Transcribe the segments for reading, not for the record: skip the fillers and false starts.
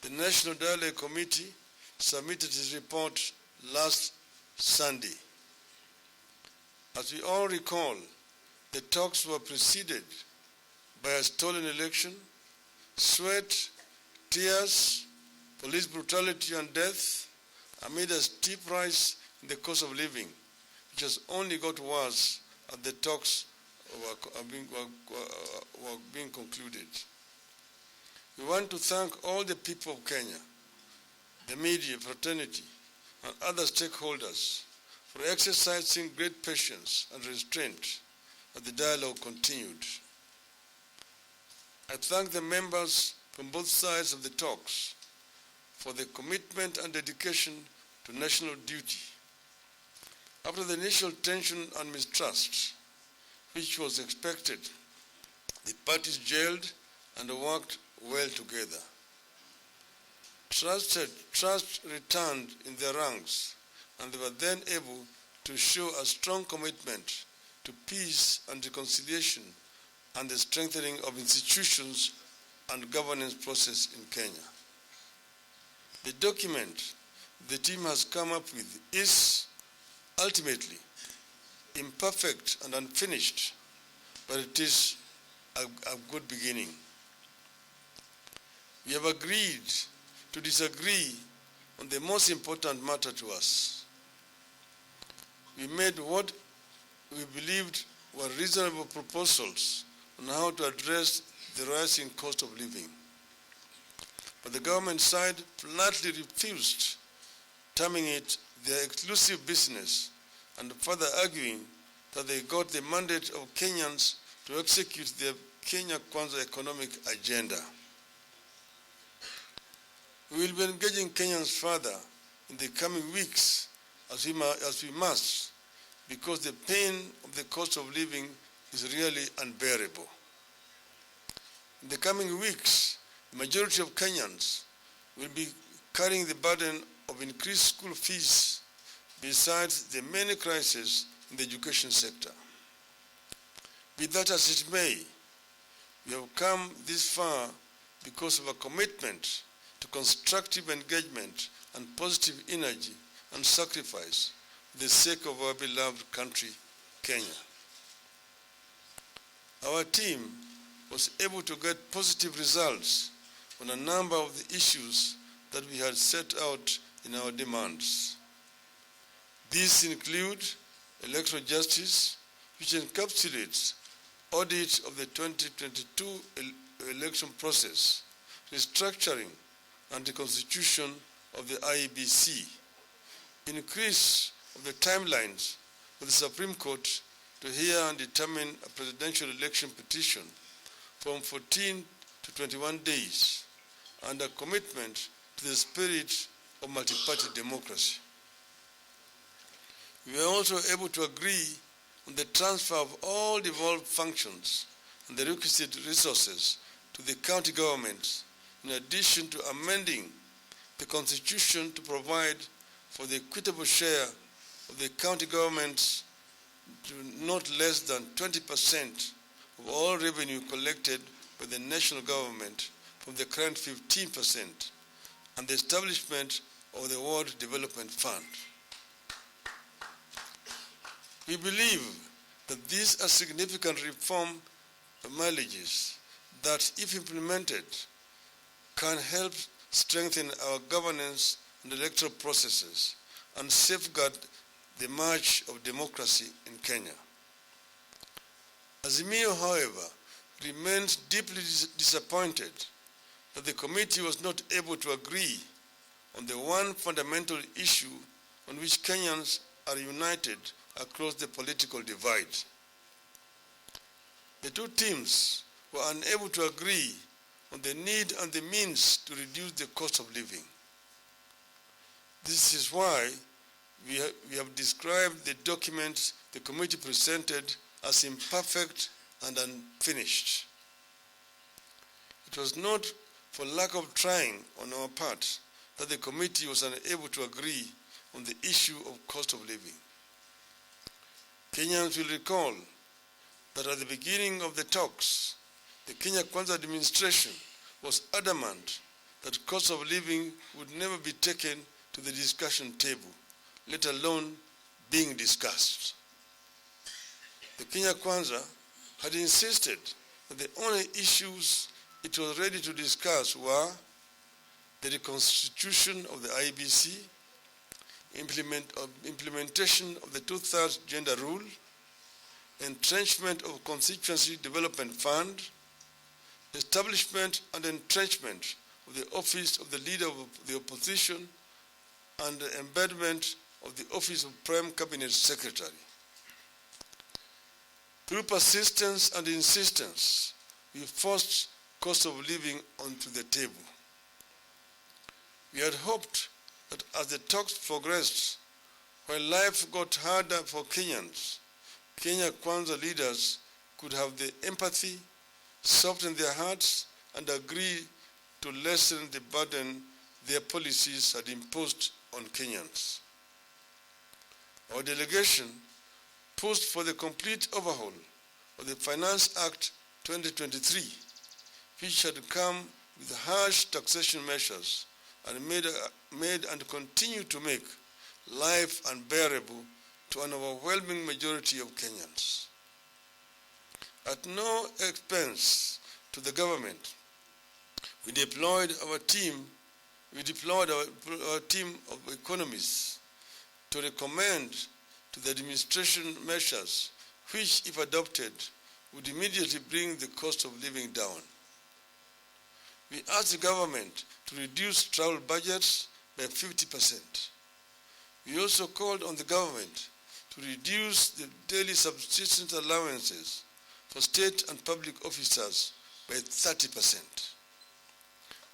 The National Dialogue Committee submitted its report last Sunday. As we all recall, the talks were preceded by a stolen election, sweat, tears, police brutality and death, amid a steep rise in the cost of living, which has only got worse as the talks were being concluded. We want to thank all the people of Kenya, the media, fraternity, and other stakeholders for exercising great patience and restraint as the dialogue continued. I thank the members from both sides of the talks for their commitment and dedication to national duty. After the initial tension and mistrust, which was expected, the parties gelled and worked well together. Trust returned in their ranks, and they were then able to show a strong commitment to peace and reconciliation and the strengthening of institutions and governance process in Kenya. The document the team has come up with is ultimately imperfect and unfinished, but it is a good beginning. We have agreed to disagree on the most important matter to us. We made what we believed were reasonable proposals on how to address the rising cost of living. But the government side flatly refused, terming it their exclusive business and further arguing that they got the mandate of Kenyans to execute their Kenya Kwanza economic agenda. We will be engaging Kenyans further in the coming weeks as we must, because the pain of the cost of living is really unbearable. In the coming weeks, the majority of Kenyans will be carrying the burden of increased school fees besides the many crises in the education sector. Be that as it may, we have come this far because of a commitment to constructive engagement and positive energy and sacrifice for the sake of our beloved country, Kenya. Our team was able to get positive results on a number of the issues that we had set out in our demands. These include electoral justice, which encapsulates audit of the 2022 election process, restructuring and the constitution of the IEBC, increase of the timelines for the Supreme Court to hear and determine a presidential election petition from 14 to 21 days, and a commitment to the spirit of multi-party democracy. We were also able to agree on the transfer of all devolved functions and the requisite resources to the county governments, in addition to amending the constitution to provide for the equitable share of the county governments to not less than 20% of all revenue collected by the national government from the current 15%, and the establishment of the World Development Fund. We believe that these are significant reform mileages that, if implemented, can help strengthen our governance and electoral processes and safeguard the march of democracy in Kenya. Azimio, however, remains deeply disappointed that the committee was not able to agree on the one fundamental issue on which Kenyans are united across the political divide. The two teams were unable to agree on the need and the means to reduce the cost of living. This is why we have described the document the committee presented as imperfect and unfinished. It was not for lack of trying on our part that the committee was unable to agree on the issue of cost of living. Kenyans will recall that at the beginning of the talks, the Kenya Kwanza administration was adamant that cost of living would never be taken to the discussion table, let alone being discussed. The Kenya Kwanza had insisted that the only issues it was ready to discuss were the reconstitution of the IEBC, implementation of the two-thirds gender rule, entrenchment of Constituency Development Fund, establishment and entrenchment of the office of the Leader of the Opposition, and the embedment of the office of Prime Cabinet Secretary. Through persistence and insistence, we forced cost of living onto the table. We had hoped that as the talks progressed, while life got harder for Kenyans, Kenya Kwanza leaders could have the empathy, soften their hearts, and agree to lessen the burden their policies had imposed on Kenyans. Our delegation pushed for the complete overhaul of the Finance Act 2023, which had come with harsh taxation measures and made and continue to make life unbearable to an overwhelming majority of Kenyans. At no expense to the government, we deployed our team of economists to recommend to the administration measures which, if adopted, would immediately bring the cost of living down. We asked the government to reduce travel budgets by 50%. We also called on the government to reduce the daily subsistence allowances for state and public officers by 30%.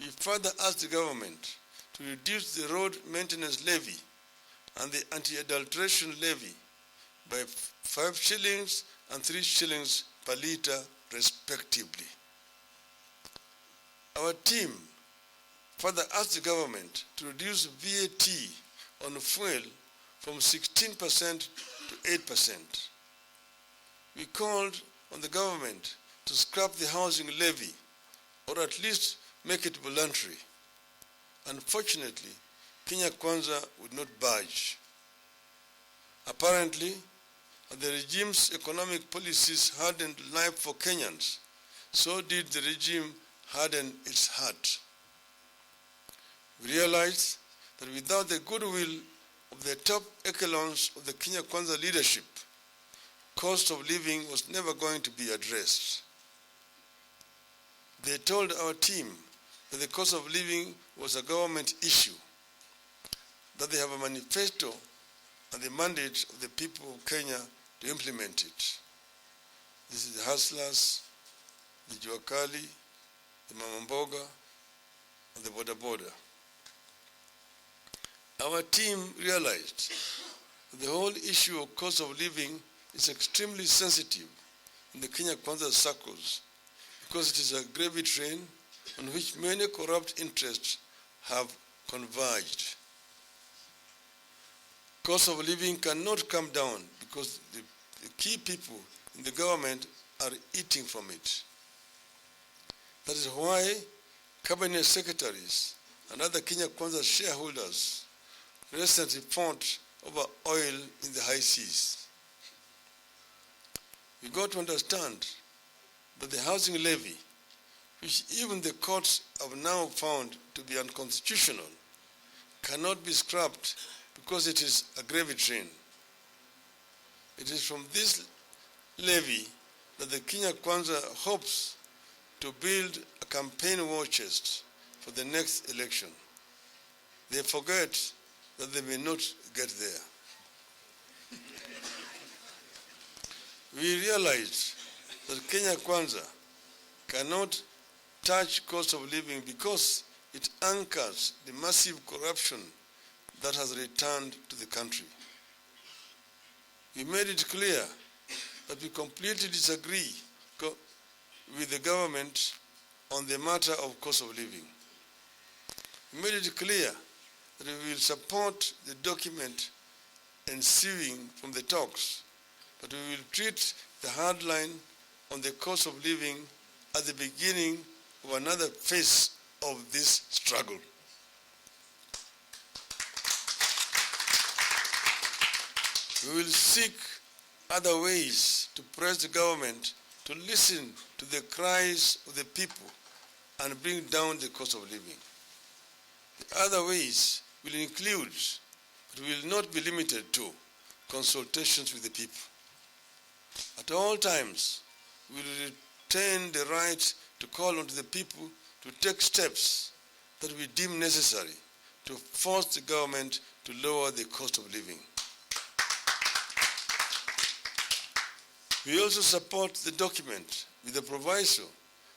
We further asked the government to reduce the road maintenance levy and the anti-adulteration levy by 5 shillings and 3 shillings per litre, respectively. Our team further asked the government to reduce VAT on fuel from 16% to 8%. We called on the government to scrap the housing levy, or at least make it voluntary. Unfortunately, Kenya Kwanza would not budge. Apparently, as the regime's economic policies hardened life for Kenyans, so did the regime harden its heart. We realized that without the goodwill of the top echelons of the Kenya Kwanza leadership, cost of living was never going to be addressed. They told our team that the cost of living was a government issue, that they have a manifesto and the mandate of the people of Kenya to implement it. This is the hustlers, the Juakali, the Mamamboga, and the Boda Boda. Our team realized that the whole issue of cost of living is extremely sensitive in the Kenya Kwanza circles because it is a gravy train on which many corrupt interests have converged. Cost of living cannot come down because the key people in the government are eating from it. That is why cabinet secretaries and other Kenya Kwanza shareholders recently fought over oil in the high seas. We got to understand that the housing levy, which even the courts have now found to be unconstitutional, cannot be scrapped because it is a gravy train. It is from this levy that the Kenya Kwanza hopes to build a campaign war chest for the next election. They forget that they may not get there. We realized that Kenya Kwanza cannot touch cost of living because it anchors the massive corruption that has returned to the country. We made it clear that we completely disagree with the government on the matter of cost of living. We made it clear that we will support the document ensuing from the talks, but we will treat the hard line on the cost of living at the beginning of another phase of this struggle. We will seek other ways to press the government to listen to the cries of the people and bring down the cost of living. The other ways will include, but will not be limited to, consultations with the people. At all times, we will retain the right to call on the people to take steps that we deem necessary to force the government to lower the cost of living. We also support the document with the proviso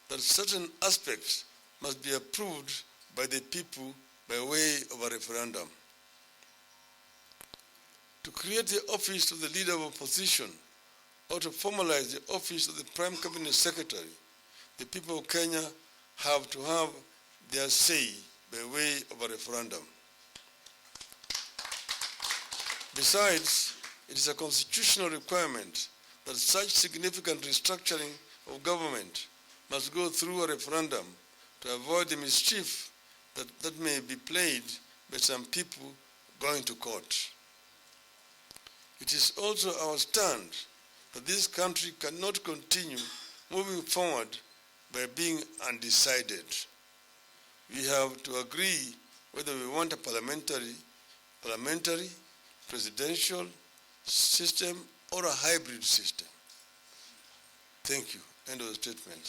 that certain aspects must be approved by the people by way of a referendum. To create the office of the leader of opposition or to formalize the office of the Prime Cabinet Secretary, the people of Kenya have to have their say by way of a referendum. Besides, it is a constitutional requirement that such significant restructuring of government must go through a referendum to avoid the mischief that may be played by some people going to court. It is also our stand that this country cannot continue moving forward by being undecided. We have to agree whether we want a parliamentary, presidential system or a hybrid system. Thank you. End of the statement.